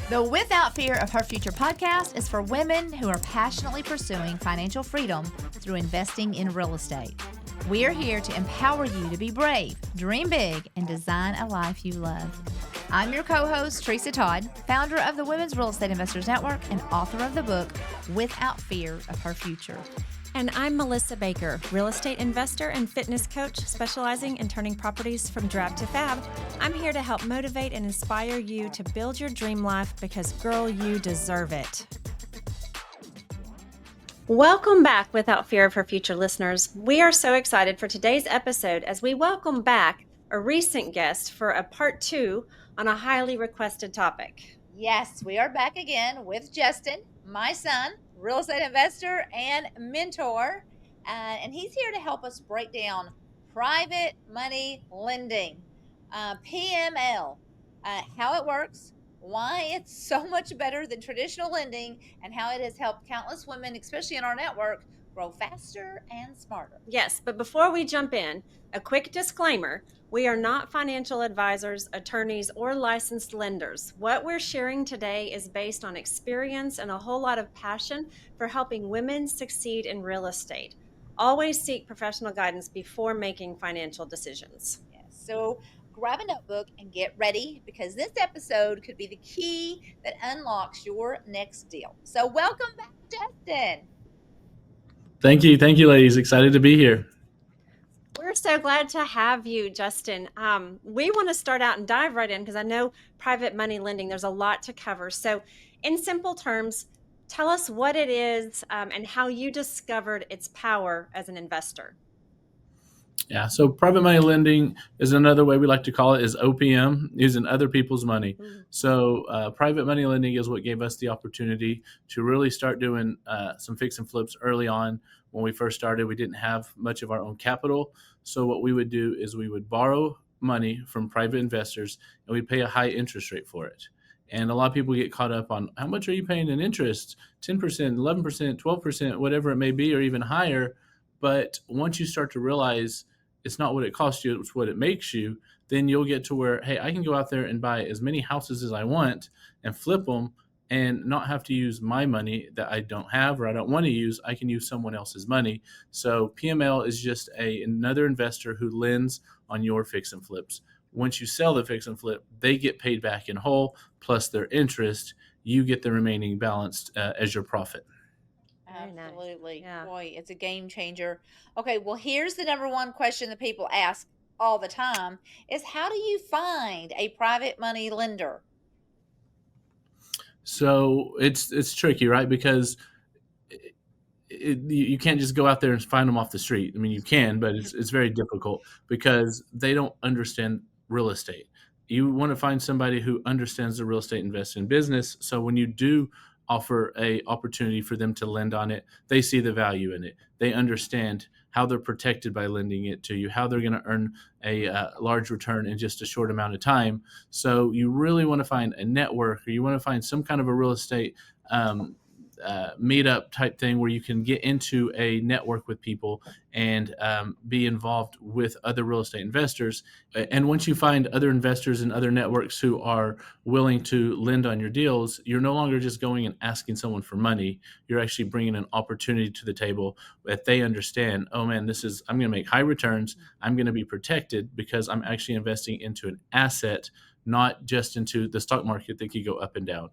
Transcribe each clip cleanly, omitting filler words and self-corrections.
The Without Fear of Her Future podcast is for women who are passionately pursuing financial freedom through investing in real estate. We are here to empower you to be brave, dream big, and design a life you love. I'm your co-host, Tresa Todd, founder of the Women's Real Estate Investors Network and author of the book, Without Fear of Her Future. And I'm Melissa Baker, real estate investor and fitness coach specializing in turning properties from drab to fab. I'm here to help motivate and inspire you to build your dream life because, girl, you deserve it. Welcome back, Without Fear of Her Future listeners. We are so excited for today's episode as we welcome back a recent guest for a part 2 on a highly requested topic. Yes, we are back again with Justin, my son, real estate investor and mentor, and he's here to help us break down private money lending, PML, how it works, why it's so much better than traditional lending, and how it has helped countless women, especially in our network, grow faster and smarter. Yes, but before we jump in, a quick disclaimer. We are not financial advisors, attorneys, or licensed lenders. What we're sharing today is based on experience and a whole lot of passion for helping women succeed in real estate. Always seek professional guidance before making financial decisions. Yes, so grab a notebook and get ready because this episode could be the key that unlocks your next deal. So welcome back, Justin. Thank you, ladies. Excited to be here. We're so glad to have you, Justin. We want to start out and dive right in because I know private money lending, there's a lot to cover. So in simple terms, tell us what it is and how you discovered its power as an investor. Yeah, so private money lending is another way we like to call it is OPM, using other people's money. Mm-hmm. So private money lending is what gave us the opportunity to really start doing some fix and flips early on. When we first started, we didn't have much of our own capital. So what we would do is we would borrow money from private investors and we'd pay a high interest rate for it. And a lot of people get caught up on how much are you paying in interest, 10%, 11%, 12%, whatever it may be, or even higher. But once you start to realize it's not what it costs you, it's what it makes you, then you'll get to where, hey, I can go out there and buy as many houses as I want and flip them and not have to use my money that I don't have or I don't want to use. I can use someone else's money. So PML is just another investor who lends on your fix and flips. Once you sell the fix and flip, they get paid back in whole, plus their interest. You get the remaining balance as your profit. Absolutely. Nice. Yeah. Boy, it's a game changer. Okay, well, here's the number one question that people ask all the time is how do you find a private money lender? So it's tricky, right? Because you can't just go out there and find them off the street. I mean, you can, but it's very difficult because they don't understand real estate. You want to find somebody who understands the real estate investing business. So when you do offer a opportunity for them to lend on it, they see the value in it. They understand how they're protected by lending it to you, how they're going to earn a large return in just a short amount of time. So you really want to find a network, or you want to find some kind of a real estate meetup type thing where you can get into a network with people and be involved with other real estate investors. And once you find other investors and other networks who are willing to lend on your deals, you're no longer just going and asking someone for money. You're actually bringing an opportunity to the table that they understand, oh man, I'm going to make high returns. I'm going to be protected because I'm actually investing into an asset, not just into the stock market that could go up and down.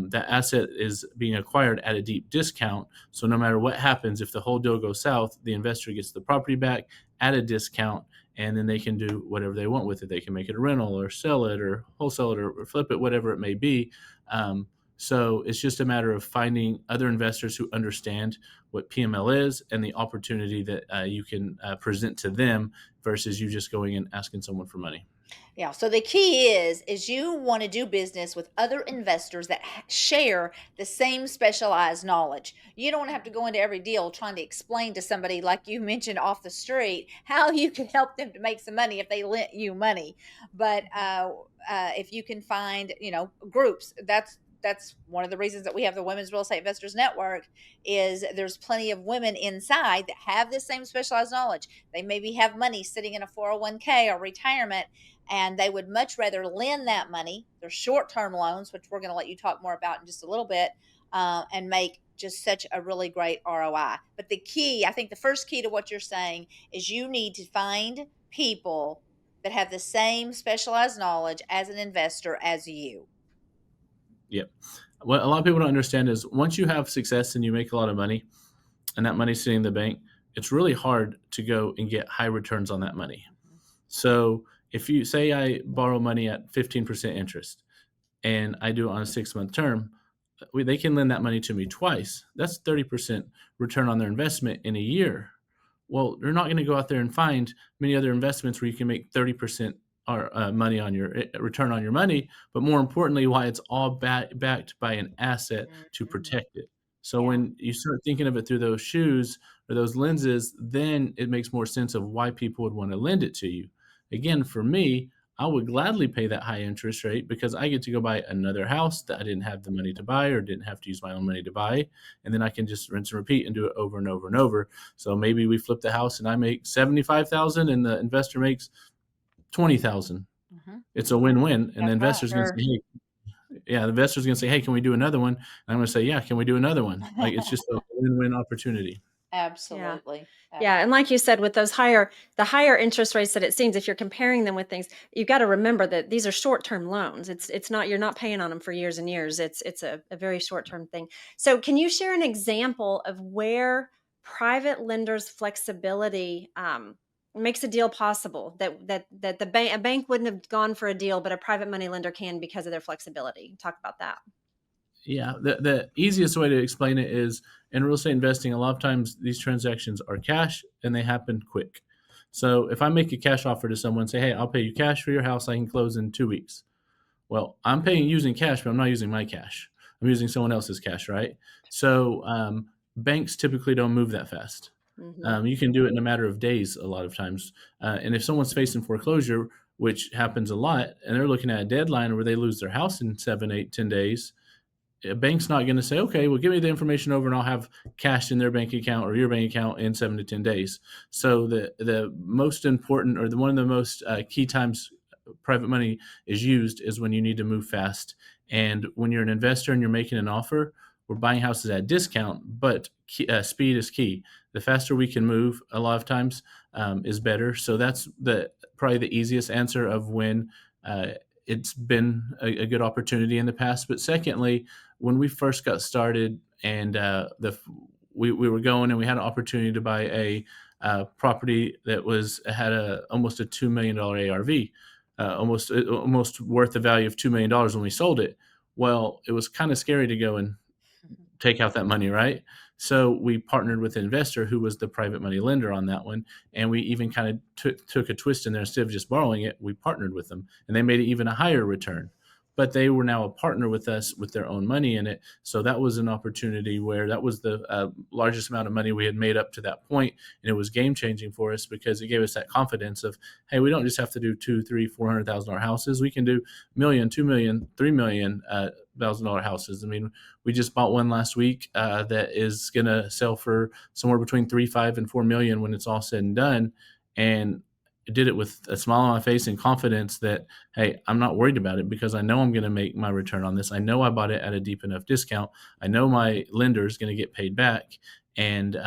That asset is being acquired at a deep discount. So no matter what happens, if the whole deal goes south, the investor gets the property back at a discount, and then they can do whatever they want with it. They can make it a rental or sell it or wholesale it or flip it, whatever it may be. So it's just a matter of finding other investors who understand what PML is and the opportunity that you can present to them versus you just going and asking someone for money. Yeah. So the key is you want to do business with other investors that share the same specialized knowledge. You don't want to have to go into every deal trying to explain to somebody, like you mentioned off the street, how you can help them to make some money if they lent you money. But if you can find, groups, that's that's one of the reasons that we have the Women's Real Estate Investors Network, is there's plenty of women inside that have this same specialized knowledge. They maybe have money sitting in a 401k or retirement, and they would much rather lend that money. They're short-term loans, which we're going to let you talk more about in just a little bit, and make just such a really great ROI. But the key, I think the first key to what you're saying is you need to find people that have the same specialized knowledge as an investor as you. Yep. What a lot of people don't understand is once you have success and you make a lot of money and that money's sitting in the bank, it's really hard to go and get high returns on that money. So if you say I borrow money at 15% interest and I do it on a 6-month term, they can lend that money to me twice. That's 30% return on their investment in a year. Well, you're not going to go out there and find many other investments where you can make 30% money on your return on your money, but more importantly, why it's all backed by an asset to protect it. So when you start thinking of it through those shoes or those lenses, then it makes more sense of why people would want to lend it to you. Again, for me, I would gladly pay that high interest rate because I get to go buy another house that I didn't have the money to buy or didn't have to use my own money to buy. And then I can just rinse and repeat and do it over and over and over. So maybe we flip the house and I make $75,000 and the investor makes $20,000. It's a win-win. And the investor's going to say, hey, the investor's going to say, hey, can we do another one? And I'm going to say, yeah, can we do another one? Like, it's just a win-win opportunity. Absolutely. Yeah. And like you said, with the higher interest rates that it seems, if you're comparing them with things, you've got to remember that these are short-term loans. It's not, you're not paying on them for years and years. It's a very short-term thing. So can you share an example of where private lenders' flexibility makes a deal possible, that a bank wouldn't have gone for a deal, but a private money lender can because of their flexibility? Talk about that. Yeah, the easiest way to explain it is in real estate investing, a lot of times these transactions are cash and they happen quick. So if I make a cash offer to someone, say, hey, I'll pay you cash for your house, I can close in 2 weeks. Well, I'm paying using cash, but I'm not using my cash. I'm using someone else's cash, right? So banks typically don't move that fast. You can do it in a matter of days a lot of times. And if someone's facing foreclosure, which happens a lot, and they're looking at a deadline where they lose their house in 7, 8, 10 days, a bank's not going to say, okay, well, give me the information over and I'll have cash in their bank account or your bank account in 7 to 10 days. So the most important, or one of the most key times private money is used is when you need to move fast. And when you're an investor and you're making an offer, we're buying houses at a discount, but speed is key. The faster we can move, a lot of times, is better. So that's probably the easiest answer of when it's been a good opportunity in the past. But secondly, when we first got started and we were going and we had an opportunity to buy a property that had almost a $2 million ARV, almost worth the value of $2 million when we sold it. Well, it was kind of scary to go and take out that money, right? So we partnered with an investor who was the private money lender on that one. And we even kind of took a twist in there. Instead of just borrowing it, we partnered with them and they made it even a higher return. But they were now a partner with us with their own money in it. So that was an opportunity where that was the largest amount of money we had made up to that point. And it was game changing for us because it gave us that confidence of, hey, we don't just have to do $200,000, $300,000, $400,000 houses. We can do $1 million, $2 million, $3 million $1,000 houses. I mean, we just bought one last week that is going to sell for somewhere between 3.5 and 4 million when it's all said and done. And I did it with a smile on my face and confidence that, hey, I'm not worried about it because I know I'm going to make my return on this. I know I bought it at a deep enough discount. I know my lender is going to get paid back. And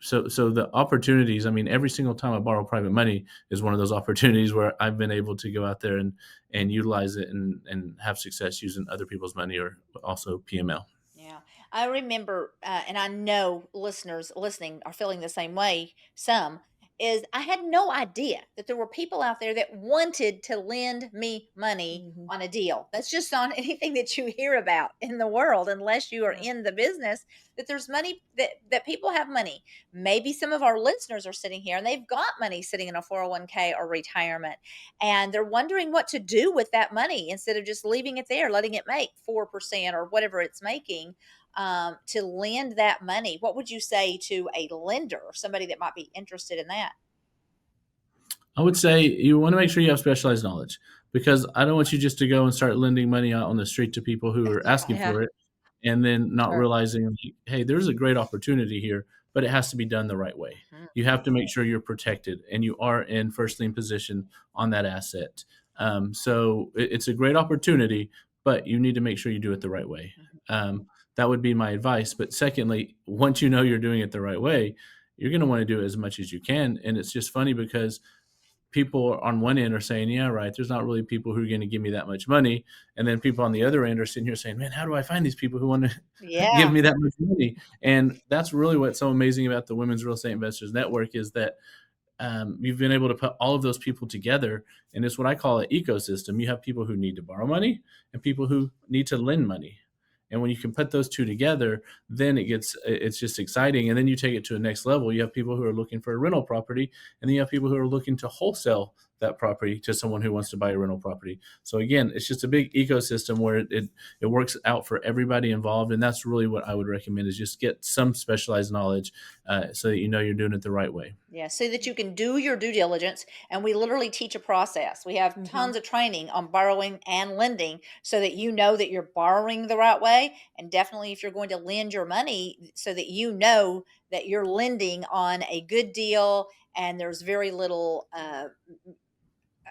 so the opportunities, I mean, every single time I borrow private money is one of those opportunities where I've been able to go out there and utilize it and have success using other people's money or also PML. Yeah, I remember, and I know listeners listening are feeling the same way. Some is I had no idea that there were people out there that wanted to lend me money on a deal. That's just not anything that you hear about in the world unless you are in the business, that there's money, that people have money. Maybe some of our listeners are sitting here and they've got money sitting in a 401k or retirement, and they're wondering what to do with that money instead of just leaving it there, letting it make 4% or whatever it's making. To lend that money, what would you say to a lender or somebody that might be interested in that? I would say you want to make sure you have specialized knowledge. because I don't want you just to go and start lending money out on the street to people who are asking Yeah. for it and then not Sure. realizing, like, hey, there's a great opportunity here, but it has to be done the right way. Mhm. You have to make sure you're protected and you are in first lien position on that asset. So it's a great opportunity, but you need to make sure you do it the right way. That would be my advice. But secondly, once you know you're doing it the right way, you're going to want to do it as much as you can. And it's just funny because people on one end are saying, yeah, right, there's not really people who are going to give me that much money. And then people on the other end are sitting here saying, man, how do I find these people who want to give Yeah. me that much money? And that's really what's so amazing about the Women's Real Estate Investors Network is that you've been able to put all of those people together. And it's what I call an ecosystem. You have people who need to borrow money and people who need to lend money. And when you can put those two together, then it's just exciting. And then you take it to a next level. You have people who are looking for a rental property, and then you have people who are looking to wholesale that property to someone who wants to buy a rental property. So again, it's just a big ecosystem where it works out for everybody involved. And that's really what I would recommend is just get some specialized knowledge so that you know you're doing it the right way. Yeah, so that you can do your due diligence. And we literally teach a process. We have tons of training on borrowing and lending so that you know that you're borrowing the right way. And definitely, if you're going to lend your money, so that you know that you're lending on a good deal and there's very little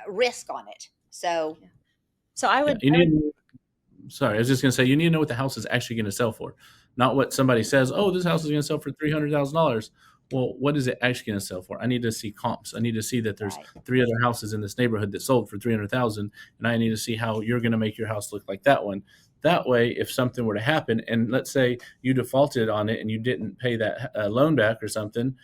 risk on it. So, So I Yeah, would, you need. Sorry, I was just going to say you need to know what the house is actually going to sell for, not what somebody says. Oh, this house is going to sell for $300,000. Well, what is it actually going to sell for? I need to see comps. I need to see that there's right. 3 other houses in this neighborhood that sold for 300,000, and I need to see how you're going to make your house look like that one. That way, if something were to happen, and let's say you defaulted on it and you didn't pay that loan back or something,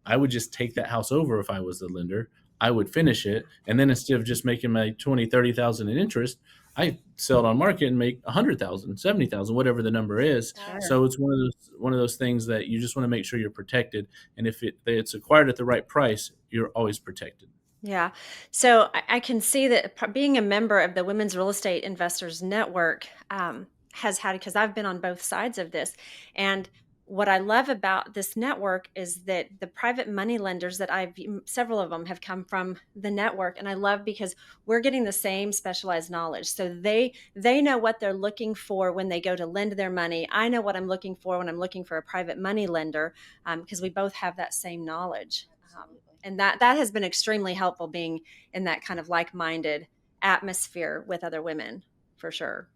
I would just take that house over if I was the lender. I would finish it, and then instead of just making my 20, 30,000 in interest, I sell it on market and make 100,000, 70,000, whatever the number is. Sure. So it's one of those things that you just want to make sure you're protected, and if it's acquired at the right price, you're always protected. yeah. So I can see that being a member of the Women's Real Estate Investors Network has had, because I've been on both sides of this. And what I love about this network is that the private money lenders that several of them have come from the network. And I love because we're getting the same specialized knowledge. So they know what they're looking for when they go to lend their money. I know what I'm looking for when I'm looking for a private money lender, because we both have that same knowledge. And that has been extremely helpful, being in that kind of like-minded atmosphere with other women, for sure.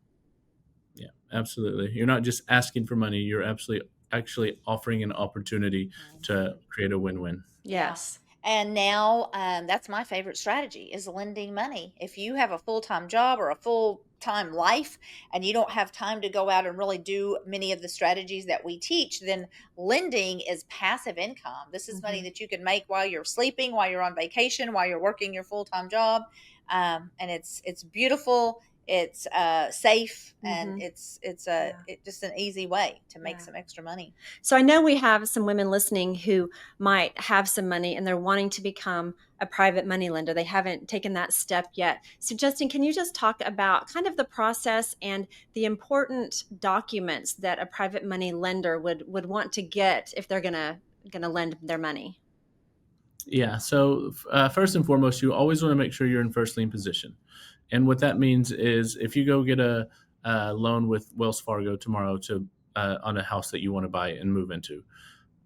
Yeah, absolutely. You're not just asking for money. You're absolutely actually offering an opportunity to create a win-win. Yes. And now that's my favorite strategy is lending money. If you have a full-time job or a full-time life and you don't have time to go out and really do many of the strategies that we teach, then lending is passive income. This is money that you can make while you're sleeping, while you're on vacation, while you're working your full-time job. And it's beautiful. It's safe, and it's just an easy way to make some extra money. So I know we have some women listening who might have some money and they're wanting to become a private money lender. They haven't taken that step yet. So Justin, can you just talk about kind of the process and the important documents that a private money lender would want to get if they're gonna lend their money? Yeah. So first and foremost, you always want to make sure you're in first lien position. And what that means is if you go get a loan with Wells Fargo tomorrow to on a house that you want to buy and move into,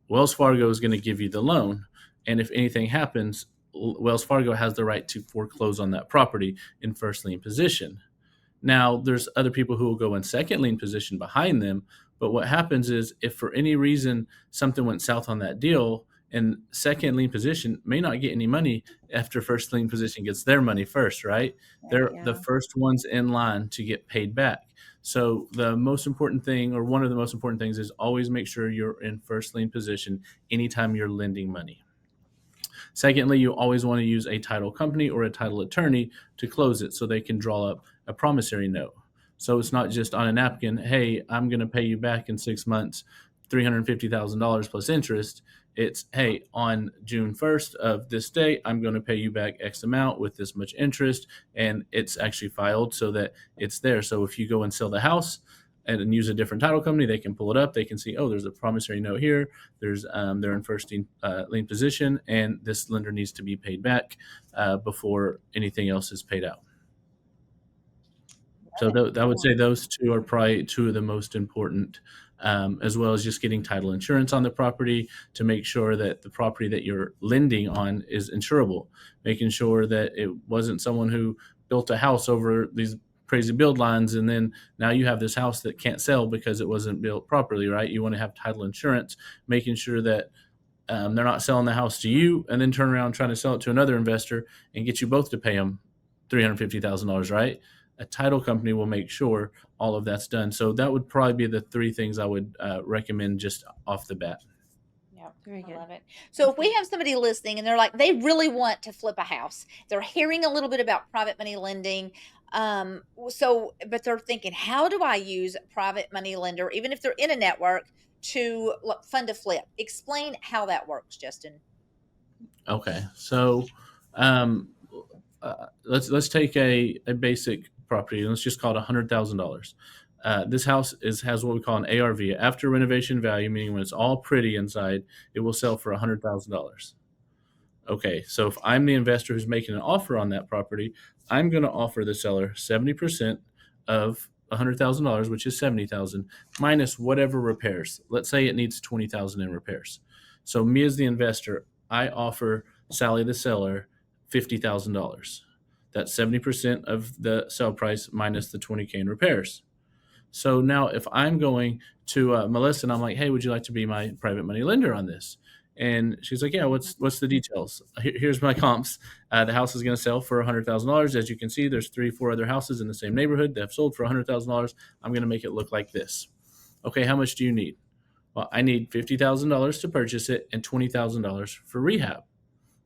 Wells Fargo is going to give you the loan. And if anything happens, Wells Fargo has the right to foreclose on that property in first lien position. Now, there's other people who will go in second lien position behind them. But what happens is if for any reason something went south on that deal, and second lien position may not get any money after first lien position gets their money first, right? They're the first ones in line to get paid back. So the most important thing, or one of the most important things, is always make sure you're in first lien position anytime you're lending money. Secondly, you always want to use a title company or a title attorney to close it so they can draw up a promissory note. So it's not just on a napkin, hey, I'm going to pay you back in 6 months, $350,000 plus interest. It's, hey, on June 1st of this date, I'm going to pay you back X amount with this much interest. And it's actually filed so that it's there. So if you go and sell the house and use a different title company, they can pull it up. They can see, oh, there's a promissory note here. They're in first lien position, and this lender needs to be paid back before anything else is paid out. So I would say those two are probably two of the most important, as well as just getting title insurance on the property to make sure that the property that you're lending on is insurable, making sure that it wasn't someone who built a house over these crazy build lines and then now you have this house that can't sell because it wasn't built properly, right? You want to have title insurance, making sure that they're not selling the house to you and then turn around trying to sell it to another investor and get you both to pay them $350,000, right? A title company will make sure all of that's done. So that would probably be the three things I would recommend just off the bat. Yeah, Very good. I love it. So if we have somebody listening and they're like, they really want to flip a house, they're hearing a little bit about private money lending. But they're thinking, how do I use private money lender, even if they're in a network, to fund a flip? Explain how that works, Justin. Okay, so let's take a basic property and let's just call it $100,000. This house has what we call an ARV, after renovation value, meaning when it's all pretty inside, it will sell for $100,000. Okay, so if I'm the investor who's making an offer on that property, I'm going to offer the seller 70% of $100,000, which is $70,000, minus whatever repairs. Let's say it needs $20,000 in repairs. So me as the investor, I offer Sally the seller $50,000. That's 70% of the sell price minus the $20K in repairs. So now if I'm going to Melissa and I'm like, hey, would you like to be my private money lender on this? And she's like, yeah, what's the details? Here's my comps. The house is going to sell for $100,000. As you can see, there's 3-4 other houses in the same neighborhood that have sold for $100,000. I'm going to make it look like this. Okay, how much do you need? Well, I need $50,000 to purchase it and $20,000 for rehab,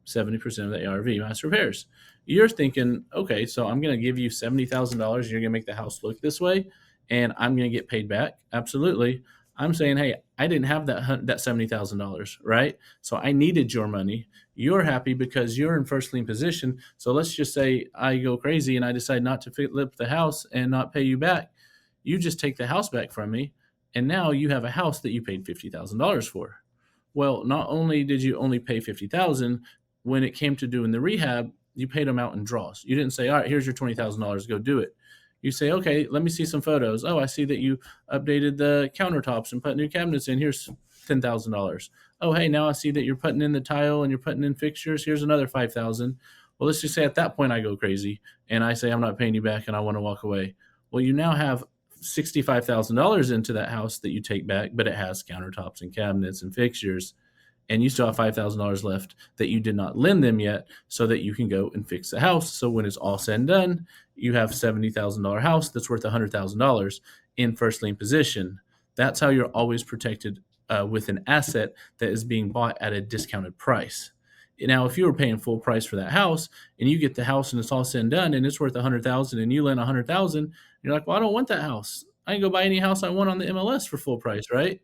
70% of the ARV, mass repairs. You're thinking, okay, so I'm going to give you $70,000. You're going to make the house look this way, and I'm going to get paid back. Absolutely. I'm saying, hey, I didn't have that $70,000, right? So I needed your money. You're happy because you're in first lien position. So let's just say I go crazy and I decide not to flip the house and not pay you back. You just take the house back from me, and now you have a house that you paid $50,000 for. Well, not only did you only pay $50,000, when it came to doing the rehab, you paid them out in draws. You didn't say, all right, here's your $20,000, go do it. You say, okay, let me see some photos. Oh, I see that you updated the countertops and put new cabinets in. Here's $10,000. Oh, hey, now I see that you're putting in the tile and you're putting in fixtures. Here's another $5,000. Well, let's just say at that point I go crazy and I say I'm not paying you back and I want to walk away. Well, you now have $65,000 into that house that you take back, but it has countertops and cabinets and fixtures, and you still have $5,000 left that you did not lend them yet, so that you can go and fix the house. So when it's all said and done, you have a $70,000 house that's worth $100,000 in first lien position. That's how you're always protected with an asset that is being bought at a discounted price. Now, if you were paying full price for that house and you get the house and it's all said and done and it's worth $100,000 and you lend $100,000, you're like, well, I don't want that house. I can go buy any house I want on the MLS for full price, right?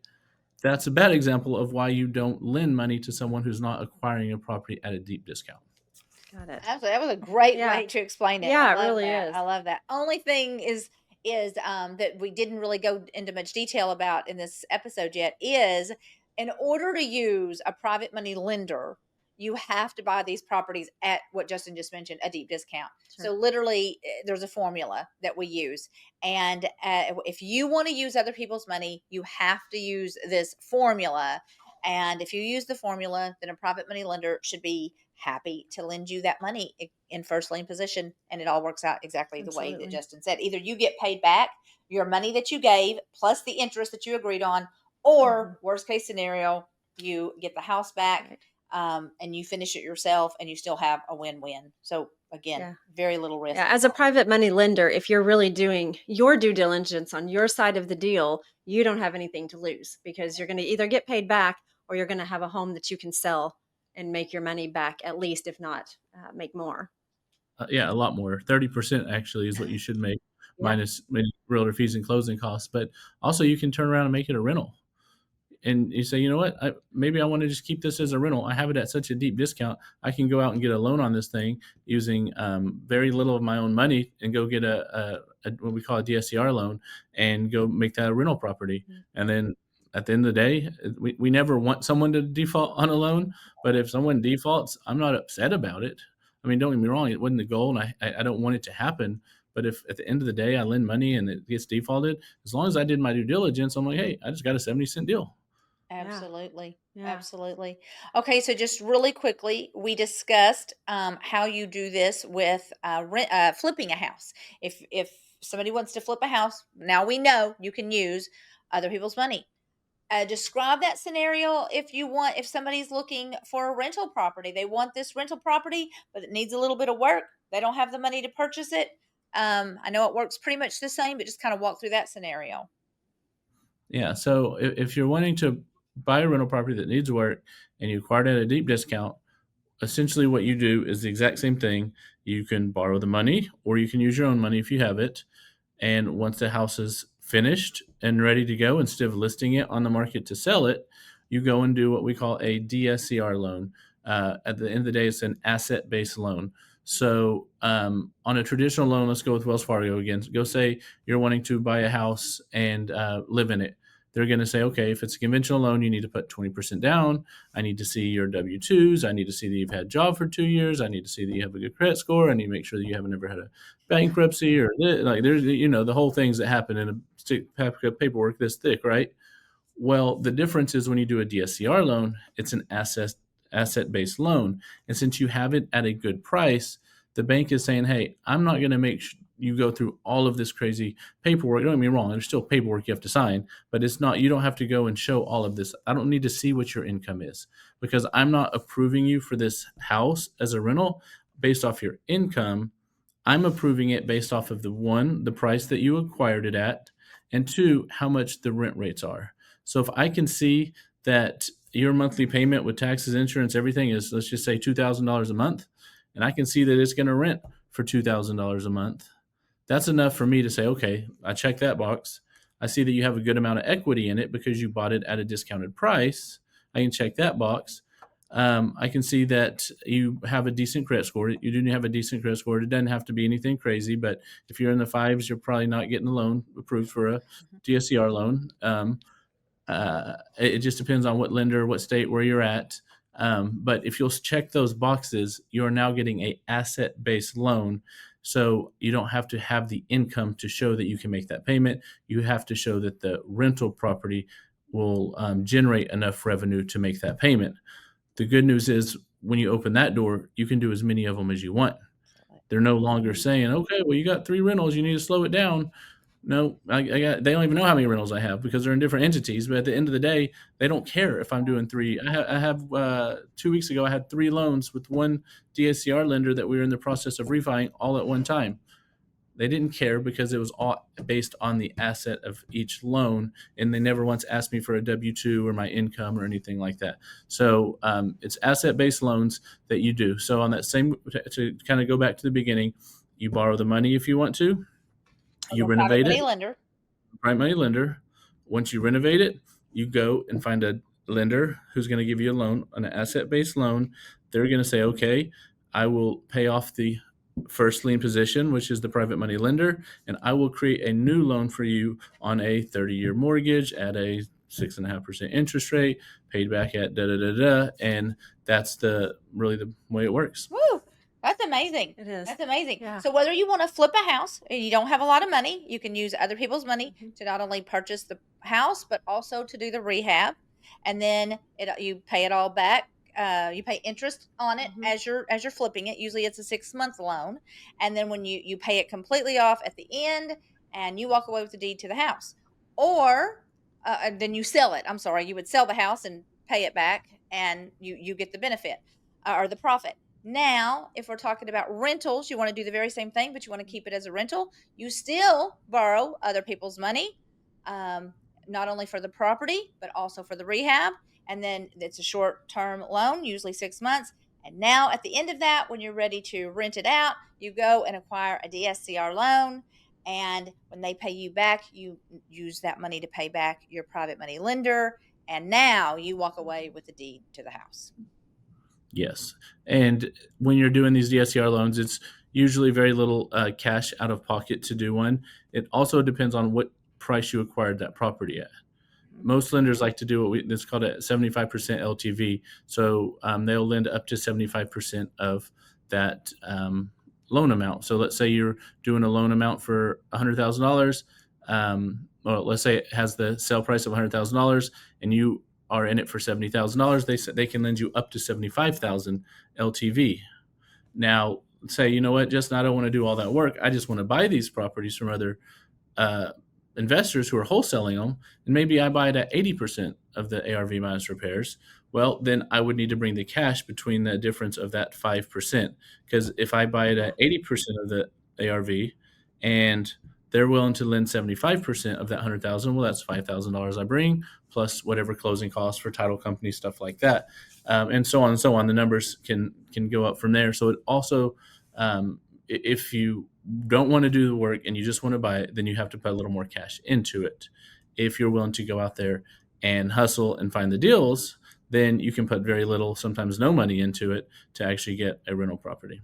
That's a bad example of why you don't lend money to someone who's not acquiring a property at a deep discount. Got it. Absolutely. That was a great way to explain it. Yeah, I it love really that. is. I love that. Only thing is that we didn't really go into much detail about in this episode yet is, in order to use a private money lender, you have to buy these properties at what Justin just mentioned, a deep discount. Sure. So literally, there's a formula that we use, and if you want to use other people's money, you have to use this formula. And if you use the formula, then a private money lender should be happy to lend you that money in first lien position, and it all works out exactly the way that Justin said. Either you get paid back your money that you gave plus the interest that you agreed on, or worst case scenario, you get the house back. Right. And you finish it yourself and you still have a win-win. So again, very little risk. Yeah, as a private money lender, if you're really doing your due diligence on your side of the deal, you don't have anything to lose, because you're going to either get paid back or you're going to have a home that you can sell and make your money back, at least, if not make more. Yeah, a lot more. 30% actually is what you should make, minus realtor fees and closing costs. But also you can turn around and make it a rental. And you say, you know what, maybe I want to just keep this as a rental. I have it at such a deep discount. I can go out and get a loan on this thing using very little of my own money and go get a what we call a DSCR loan and go make that a rental property. And then at the end of the day, we never want someone to default on a loan. But if someone defaults, I'm not upset about it. I mean, don't get me wrong, it wasn't the goal, and I don't want it to happen. But if at the end of the day I lend money and it gets defaulted, as long as I did my due diligence, I'm like, hey, I just got a 70-cent deal. Absolutely. Yeah. Absolutely. Okay, so just really quickly, we discussed how you do this with flipping a house. If somebody wants to flip a house, now we know you can use other people's money. Describe that scenario if somebody's looking for a rental property. They want this rental property, but it needs a little bit of work. They don't have the money to purchase it. I know it works pretty much the same, but just kind of walk through that scenario. Yeah. So if you're wanting to buy a rental property that needs work and you acquire it at a deep discount, essentially what you do is the exact same thing. You can borrow the money or you can use your own money if you have it. And once the house is finished and ready to go, instead of listing it on the market to sell it, you go and do what we call a DSCR loan. At the end of the day, it's an asset based loan. So, on a traditional loan, let's go with Wells Fargo again. Go say you're wanting to buy a house and live in it. They're going to say, okay, if it's a conventional loan, you need to put 20% down. I need to see your W-2s. I need to see that you've had a job for 2 years. I need to see that you have a good credit score. I need to make sure that you haven't ever had a bankruptcy or like there's the whole things that happen in a stick paperwork this thick, right? Well, the difference is when you do a DSCR loan, it's an asset based loan, and since you have it at a good price, the bank is saying, "Hey, I'm not going to make you go through all of this crazy paperwork." Don't get me wrong; there's still paperwork you have to sign, but it's not. You don't have to go and show all of this. I don't need to see what your income is because I'm not approving you for this house as a rental based off your income. I'm approving it based off of the price that you acquired it at, and two, how much the rent rates are. So if I can see that your monthly payment with taxes, insurance, everything is, let's just say $2,000 a month, and I can see that it's going to rent for $2,000 a month, that's enough for me to say, okay, I check that box. I see that you have a good amount of equity in it because you bought it at a discounted price. I can check that box. I can see that you have a decent credit score. You do have a decent credit score. It doesn't have to be anything crazy, but if you're in the fives, you're probably not getting a loan approved for a DSCR loan. It just depends on what lender, what state, where you're at. But if you'll check those boxes, you're now getting a asset-based loan. So you don't have to have the income to show that you can make that payment. You have to show that the rental property will generate enough revenue to make that payment. The good news is when you open that door, you can do as many of them as you want. They're no longer saying, okay, well, you got 3 rentals, you need to slow it down. No, they don't even know how many rentals I have because they're in different entities. But at the end of the day, they don't care if I'm doing 3. I have 2 weeks ago, I had 3 loans with one DSCR lender that we were in the process of refining all at one time. They didn't care because it was all based on the asset of each loan, and they never once asked me for a W-2 or my income or anything like that. So it's asset-based loans that you do. So on that same, to kind of go back to the beginning, you borrow the money if you want to, you renovate it, private money lender. Once you renovate it, you go and find a lender who's going to give you a loan, an asset-based loan. They're going to say, okay, I will pay off the first lien position, which is the private money lender, and I will create a new loan for you on a 30-year mortgage at a 6.5% interest rate, paid back at da da da da, and that's really the way it works. Woo! That's amazing. It is. That's amazing. Yeah. So whether you want to flip a house and you don't have a lot of money, you can use other people's money to not only purchase the house but also to do the rehab, and then you pay it all back. You pay interest on it as you're flipping it. Usually it's a 6-month loan, and then when you pay it completely off at the end, and you walk away with the deed to the house, or then you sell it. I'm sorry, you would sell the house and pay it back, and you get the benefit or the profit. Now, if we're talking about rentals, you want to do the very same thing, but you want to keep it as a rental. You still borrow other people's money, not only for the property, but also for the rehab. And then it's a short-term loan, usually 6 months. And now at the end of that, when you're ready to rent it out, you go and acquire a DSCR loan. And when they pay you back, you use that money to pay back your private money lender. And now you walk away with the deed to the house. Yes. And when you're doing these DSCR loans, it's usually very little cash out of pocket to do one. It also depends on what price you acquired that property at. Most lenders like to do it's called a 75% LTV. So they'll lend up to 75% of that loan amount. So let's say you're doing a loan amount for $100,000. Well, let's say it has the sale price of $100,000 and you are in it for $70,000. They can lend you up to $75,000 LTV. Now, say, you know what, Justin, I don't want to do all that work. I just want to buy these properties from other investors who are wholesaling them, and maybe I buy it at 80% of the ARV minus repairs. Well, then I would need to bring the cash between the difference of that 5%. Because if I buy it at 80% of the ARV and they're willing to lend 75% of that 100,000, well, that's $5,000 I bring plus whatever closing costs for title company, stuff like that, and so on and so on. The numbers can go up from there. So it also, if you don't want to do the work and you just want to buy it, then you have to put a little more cash into it. If you're willing to go out there and hustle and find the deals, then you can put very little, sometimes no money into it to actually get a rental property.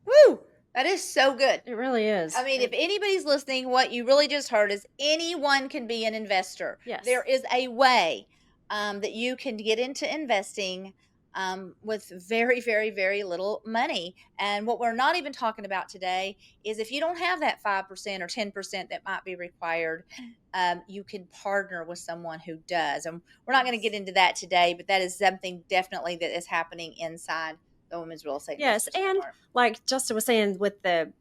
Woo! That is so good. It really is. I mean, if anybody's listening, what you really just heard is anyone can be an investor. Yes. There is a way that you can get into investing with very, very, very little money. And what we're not even talking about today is if you don't have that 5% or 10% that might be required, you can partner with someone who does. And we're not going to get into that today, but that is something definitely that is happening inside the Women's Real Estate. Yes, and like Justin was saying, with the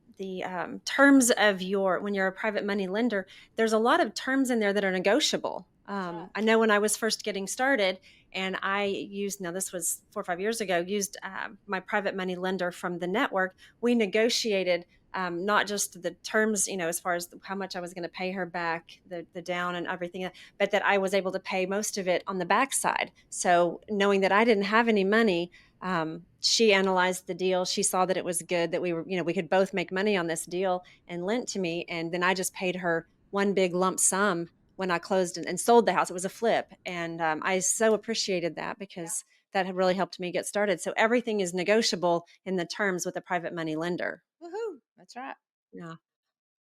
terms of when you're a private money lender, there's a lot of terms in there that are negotiable. I know when I was first getting started, and I used, now this was 4 or 5 years ago, used my private money lender from the network. We negotiated not just the terms, as far as how much I was going to pay her back, the down and everything, but that I was able to pay most of it on the backside. So knowing that I didn't have any money, she analyzed the deal. She saw that it was good, that we could both make money on this deal, and lent to me. And then I just paid her one big lump sum when I closed and sold the house. It was a flip. And I so appreciated that, because that had really helped me get started. So everything is negotiable in the terms with a private money lender. Woohoo! That's right. Yeah.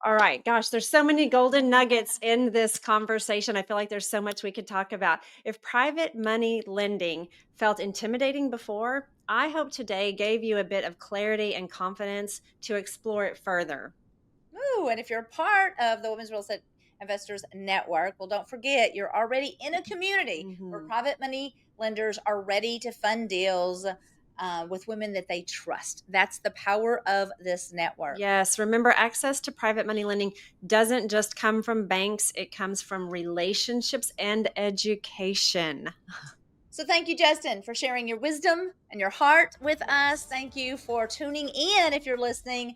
All right. Gosh, there's so many golden nuggets in this conversation. I feel like there's so much we could talk about. If private money lending felt intimidating before, I hope today gave you a bit of clarity and confidence to explore it further. Ooh, and if you're part of the Women's Real Estate Investors Network, well, don't forget, you're already in a community where private money lenders are ready to fund deals with women that they trust. That's the power of this network. Yes. Remember, access to private money lending doesn't just come from banks. It comes from relationships and education. So thank you, Justin, for sharing your wisdom and your heart with us. Thank you for tuning in. If you're listening,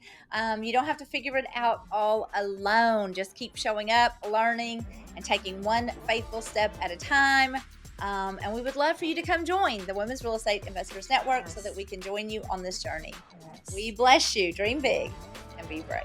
you don't have to figure it out all alone. Just keep showing up, learning, and taking one faithful step at a time. And we would love for you to come join the Women's Real Estate Investors Network so that we can join you on this journey. Yes. We bless you. Dream big and be brave.